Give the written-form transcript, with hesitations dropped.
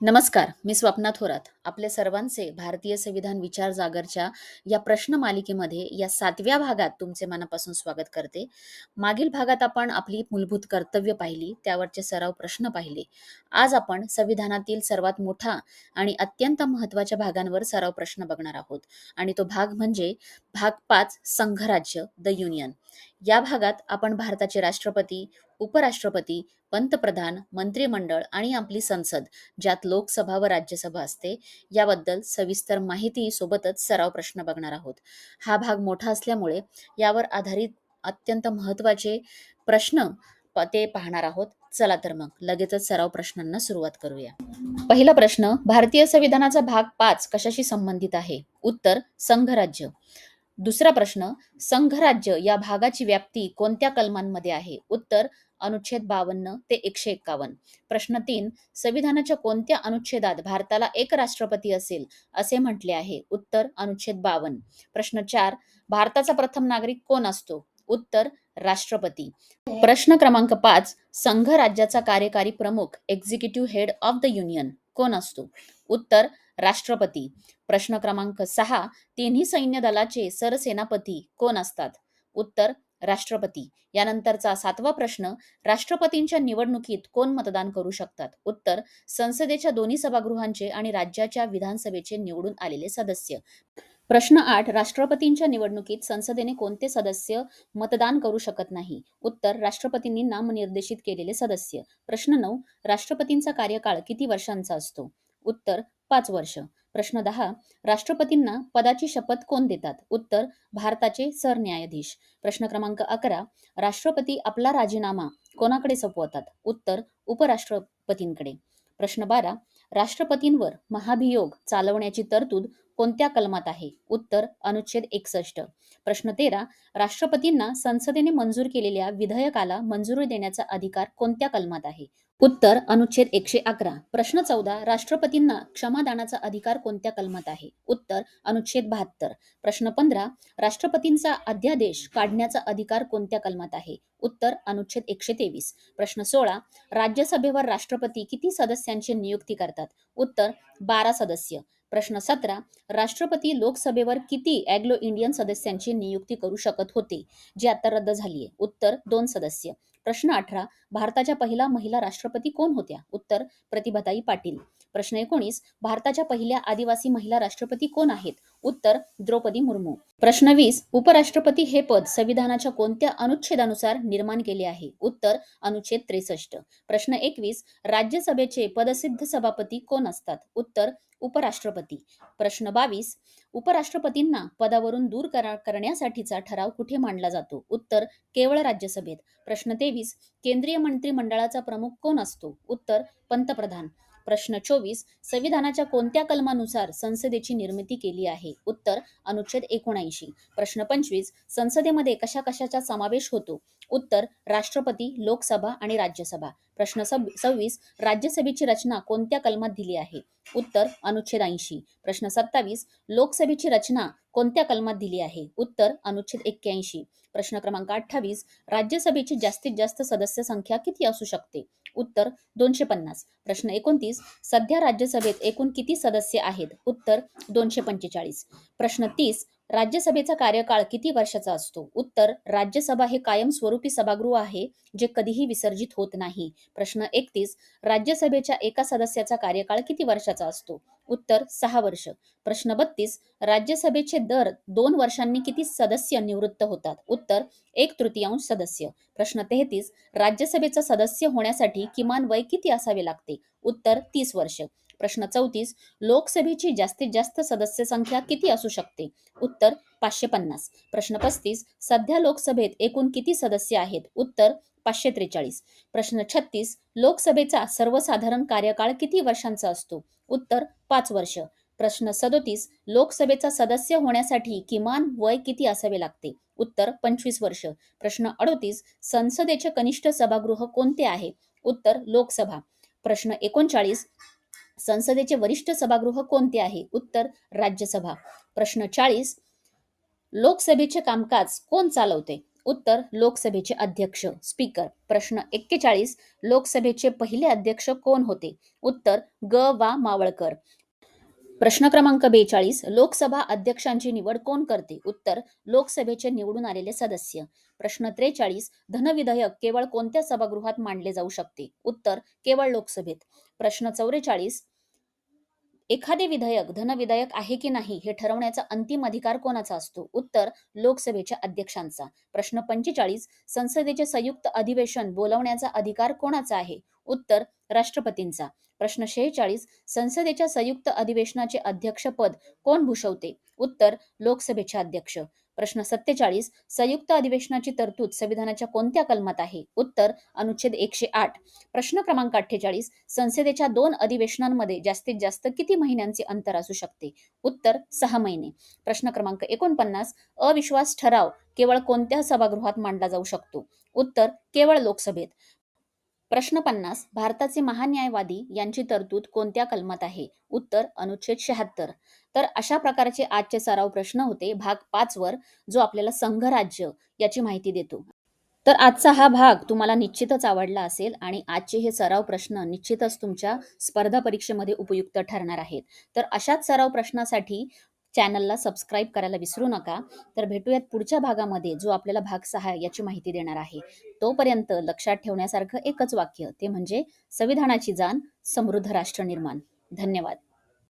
नमस्कार, मी स्वप्ना थोरात. आपले सर्वांचे भारतीय संविधान विचार जागरच्या या प्रश्न मालिकेमध्ये या 7व्या भागात तुमचे मनापासून स्वागत करते. मागील भागात आपण आपली मूलभूत कर्तव्य पाहिली, त्यावरचे सराव प्रश्न पाहिले. आज आपण संविधानातील सर्वात मोठा आणि अत्यंत महत्त्वाच्या भागांवर सराव प्रश्न बघणार आहोत. आणि तो भाग म्हणजे भाग 5 संघराज्य द युनियन. या भागात आपण भारताचे राष्ट्रपती, उपराष्ट्रपती, पंतप्रधान, मंत्रिमंडळ आणि आपली संसद ज्यात लोकसभा व राज्यसभा असते याबद्दल सविस्तर माहिती सोबतच सराव प्रश्न बघणार आहोत. हा भाग मोठा असल्यामुळे यावर आधारित अत्यंत महत्त्वाचे प्रश्न ते पाहणार आहोत. चला तर मग लगेचच सराव प्रश्नांना सुरुवात करूया. पहिला प्रश्न, भारतीय संविधानाचा भाग 5 कशाशी संबंधित आहे? उत्तर, संघराज्य. दुसरा प्रश्न, संघराज्य या भागाची व्याप्ती कोणत्या कलमांमध्ये आहे? उत्तर, अनुच्छेद 52 ते 151. प्रश्न 3, संविधानाच्या कोणत्या अनुच्छेदात भारताला एक राष्ट्रपती असेल असे म्हटले आहे? उत्तर, अनुच्छेद 52. प्रश्न 4, भारताचा प्रथम नागरिक कोण असतो? उत्तर, राष्ट्रपती. प्रश्न क्रमांक 5, संघ राज्याचा कार्यकारी प्रमुख executive head of the union कोण असतो? उत्तर, राष्ट्रपती. प्रश्न क्रमांक 6, तिन्ही सैन्य दलाचे सरसेनापती कोण असतात? उत्तर, राष्ट्रपती. यानंतरचा 7वा प्रश्न, राष्ट्रपतींच्या निवडणुकीत कोण मतदान करू शकतात? उत्तर, संसदेच्या दोन्ही सभागृहांचे आणि राज्याच्या विधानसभेचे निवडून आलेले सदस्य. प्रश्न 8, राष्ट्रपतींच्या निवडणुकीत संसदेने कोणते सदस्य मतदान करू शकत नाही? उत्तर, राष्ट्रपतींनी नामनिर्देशित केलेले सदस्य. प्रश्न 9, राष्ट्रपतींचा कार्यकाळ किती वर्षांचा असतो? उत्तर, 5 वर्ष. प्रश्न 10, राष्ट्रपतींना पदाची शपथ कोण देतात? उत्तर, भारताचे सरन्यायाधीश. प्रश्न क्रमांक 11, राष्ट्रपती आपला राजीनामा कोणाकडे सोपवतात? उत्तर, उपराष्ट्रपतींकडे. प्रश्न 12, राष्ट्रपतींवर महाभियोग चालवण्याची तरतूद कोणत्या कलमात आहे? उत्तर, अनुच्छेद 61. प्रश्न 13, राष्ट्रपतींना संसदेने मंजूर केलेल्या विधेयकाला मंजुरी देण्याचा अधिकार कोणत्या कलमात आहे? उत्तर, अनुच्छेद 111. प्रश्न 14, राष्ट्रपतींना क्षमादानाचा अधिकार कोणत्या कलमात आहे? उत्तर, अनुच्छेद 72. प्रश्न 15, राष्ट्रपतींचा अध्यादेश काढण्याचा अधिकार कोणत्या कलमात आहे? उत्तर, अनुच्छेद 123. प्रश्न 16, राज्यसभेवर राष्ट्रपती किती सदस्यांची नियुक्ती करतात? उत्तर, 12 सदस्य. प्रश्न 17, राष्ट्रपती लोकसभेवर किती अँग्लो इंडियन सदस्यांची नियुक्ती करू शकत होते, जी आता रद्द झालीये? उत्तर, 2 सदस्य. प्रश्न 18, भारताच्या पहिला महिला राष्ट्रपती कोण होत्या? उत्तर, प्रतिभाताई पाटील. प्रश्न 19, भारताच्या पहिल्या आदिवासी महिला राष्ट्रपती कोण आहेत? उत्तर, द्रौपदी मुर्मू. प्रश्न 20, उपराष्ट्रपती हे पद संविधानाच्या कोणत्या अनुच्छेदानुसार निर्माण केले आहे? उत्तर, अनुच्छेद 63. प्रश्न 21, राज्यसभेचे पदसिद्ध सभापती कोण असतात? उत्तर, उपराष्ट्रपती. प्रश्न 22, उपराष्ट्रपतींना पदावरून दूर करण्यासाठीचा ठराव कुठे मांडला जातो? उत्तर, केवळ राज्यसभेत. प्रश्न 23, केंद्रीय मंत्रिमंडळाचा प्रमुख कोण असतो? उत्तर, पंतप्रधान. प्रश्न 24, संविधानाच्या कोणत्या कलमानुसार संसदेची निर्मिती केली आहे? उत्तर, अनुच्छेद 79. प्रश्न 25, संसदेमध्ये कशा कशाचा समावेश होतो? उत्तर, राष्ट्रपती, लोकसभा आणि राज्यसभा. प्रश्न 26, राज्यसभेची रचना कोणत्या कलमात दिली आहे? उत्तर, अनुच्छेद 80. प्रश्न 27, लोकसभेची रचना कोणत्या कलमात दिली आहे? उत्तर, अनुच्छेद 81. प्रश्न क्रमांक 28, राज्यसभेची जास्तीत जास्त सदस्य संख्या किती असू शकते? उत्तर, 250. प्रश्न 29, सध्या राज्यसभेत एकूण किती सदस्य आहेत? उत्तर, 245. प्रश्न 30, राज्यसभेचा कार्यकाळ किती वर्षाचा असतो? उत्तर, राज्यसभा हे कायमस्वरूपी सभागृह आहे जे कधीही विसर्जित होत नाही. प्रश्न 31, राज्यसभेच्या एका सदस्याचा कार्यकाळ किती वर्षाचा असतो? उत्तर, 6 वर्ष. प्रश्न 32, राज्यसभेचे दर 2 वर्षांनी किती सदस्य निवृत्त होतात? उत्तर, 1/3 सदस्य. प्रश्न 33, राज्यसभेचा सदस्य होण्यासाठी किमान वय किती असावे लागते? उत्तर, 30 वर्ष. प्रश्न 34, लोकसभेची जास्तीत जास्त सदस्य संख्या किती असू शकते? उत्तर, 550. प्रश्न 35, सध्या लोकसभेत एकूण किती सदस्य आहेत? उत्तर, 543. प्रश्न 36, लोकसभेचा सर्वसाधारण कार्यकाळ किती वर्षांचा असतो? उत्तर, 5 वर्ष. प्रश्न 37, लोकसभेचा सदस्य होण्यासाठी किमान वय किती असावे लागते? उत्तर, 25 वर्ष. प्रश्न 38, संसदेचे कनिष्ठ सभागृह कोणते आहे? उत्तर, लोकसभा. प्रश्न 39, संसदेचे वरिष्ठ सभागृह कोणते आहे? उत्तर, राज्यसभा. प्रश्न 40, लोकसभेचे कामकाज कोण चालवते? उत्तर लोकसभेचे अध्यक्ष स्पीकर. प्रश्न 41, लोकसभेचे पहिले अध्यक्ष कोण होते? उत्तर वा मावळकर. प्रश्न क्रमांक 42, लोकसभा अध्यक्षांची निवड कोण करते? उत्तर लोकसभेचे निवडून आलेले सदस्य. प्रश्न 43, धनविधेयक केवळ कोणत्या सभागृहात मांडले जाऊ शकते? उत्तर केवळ लोकसभेत. प्रश्न 44, एखादे विधेयक धनविधेयक आहे की नाही हे ठरवण्याचा अंतिम अधिकार कोणाचा असतो? उत्तर लोकसभेच्या अध्यक्षांचा. प्रश्न 45, संसदेचे संयुक्त अधिवेशन बोलवण्याचा अधिकार कोणाचा आहे? उत्तर राष्ट्रपतींचा. प्रश्न 46, संसदेच्या संयुक्त अधिवेशनाचे अध्यक्षपद कोण भूषवते? उत्तर लोकसभेचे अध्यक्ष. प्रश्न 47, संयुक्त अधिवेशनाची तरतूद संविधानाच्या कोणत्या कलमात आहे? उत्तर अनुच्छेद 108. प्रश्न क्रमांक 48, संसदेच्या 2 अधिवेशनांमध्ये जास्तीत जास्त किती महिन्यांचे अंतर असू शकते? उत्तर 6 महिने. प्रश्न क्रमांक 49, अविश्वास ठराव केवळ कोणत्या सभागृहात मांडला जाऊ शकतो? उत्तर केवळ लोकसभेत. प्रश्न 50, भारताचे महान्यायवादी यांची तरतूद कोणत्या कलमात आहे? उत्तर अनुच्छेद 76. तर अशा प्रकारचे आजचे सराव प्रश्न होते भाग 5 वर, जो आपल्याला संघराज्य याची माहिती देतो. तर आजचा हा भाग तुम्हाला निश्चितच आवडला असेल आणि आजचे हे सराव प्रश्न निश्चितच तुमच्या स्पर्धा परीक्षेमध्ये उपयुक्त ठरणार आहेत. तर अशाच सराव प्रश्नासाठी चॅनलला सबस्क्राईब करायला विसरू नका. तर भेटूयात पुढच्या भागामध्ये, जो आपल्याला भाग 6 याची माहिती देणार आहे. तोपर्यंत लक्षात ठेवण्यासारखं एकच वाक्य, ते म्हणजे संविधानाची जाण, समृद्ध राष्ट्र निर्माण. धन्यवाद.